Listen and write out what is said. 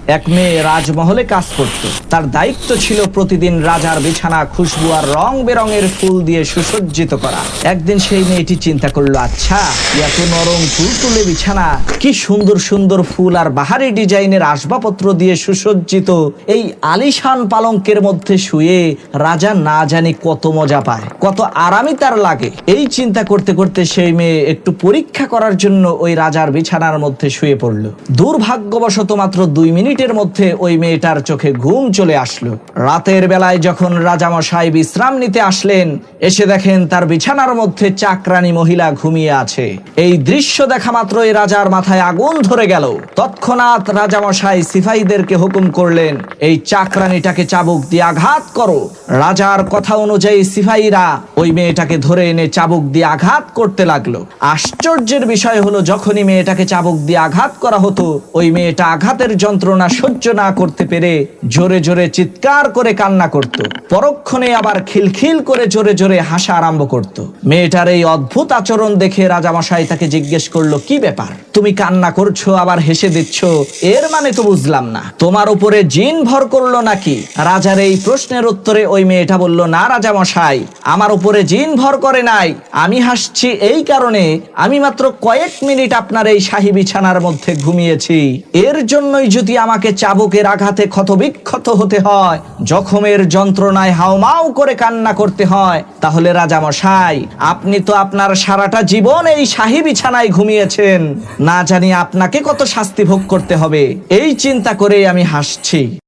এক মেয়ে রাজমহলে কাজ করত। তার দায়িত্ব ছিল প্রতিদিন রাজার বিছানা খুশবু আর রং বেরঙের ফুল দিয়ে সুসজ্জিত করা। একদিন সেই মেয়েটি চিন্তা করলো, আচ্ছা, এত নরম তুলতুলে বিছানা, কি সুন্দর সুন্দর ফুল আর বাহারি ডিজাইনের আসবাবপত্র দিয়ে সুসজ্জিত এই আলিশান পালঙ্কের মধ্যে শুয়ে রাজা না জানি কত মজা পায়, কত আরামই তার লাগে। এই চিন্তা করতে করতে সেই মেয়ে একটু পরীক্ষা করার জন্য ওই রাজার বিছানার মধ্যে শুয়ে পড়ল। দুর্ভাগ্যবশত মাত্র 2 মিনিটের মধ্যে ওই মেয়েটার চোখে ঘুম চলে আসলো। রাতের বেলায় যখন রাজামশাই বিশ্রাম নিতে আসলেন, এসে দেখেন তার বিছানার মধ্যে চাকরানী মহিলা ঘুমিয়ে আছে। এই দৃশ্য দেখা মাত্রই রাজার মাথায় আগুন ধরে গেল। তৎক্ষণাৎ রাজামশাই সিপাহীদেরকে হুকুম করলেন, এই চাকরানীটাকে চাবুক দিয়ে আঘাত করো। রাজার কথা অনুযায়ী সিপাহীরা ওই মেয়েটাকে ধরে এনে চাবুক দিয়ে আঘাত করতে লাগলো। আশ্চর্যের বিষয় হলো, যখনই মেয়েটাকে চাবুক দিয়ে আঘাত করা হতো, ওই মেয়েটা আঘাতের যন্ত্রণা সহ্য না করতে পেরে জোরে জোরে চিৎকার করে কান্না করত। পরক্ষণে আবার খিলখিল করে জোরে জোরে হাসা আরম্ভ করত। মেয়েটার এই অদ্ভুত আচরণ দেখে রাজামশাই তাকে জিজ্ঞেস করলো, কি ব্যাপার, তুমি কান্না করছো আবার হেসে দিচ্ছ, এর মানে তো বুঝলাম না, তোমার উপরে জিন ভর করলো নাকি? রাজার এই প্রশ্নের উত্তরে ওই মেয়েটা বলল, না রাজামশাই, আমার উপরে জিন ভর করে নাই। আমি হাসছি এই কারণে, আমি মাত্র কয়েক মিনিট আপনার এই শাহী বিছানার মধ্যে ঘুমিয়েছি, এর জন্যই যদি আমাকে চাবুকের আঘাতে ক্ষতবিক্ষত হতে হয়, জখমের যন্ত্রণায় হাউমাউ করে কান্না করতে হয়, তাহলে রাজামশাই, আপনি তো আপনার সারাটা জীবন এই শাহী বিছানায় ঘুমিয়েছেন, না জানি আপনাকে কত শাস্তি ভোগ করতে হবে। এই চিন্তা করেই আমি হাসছি।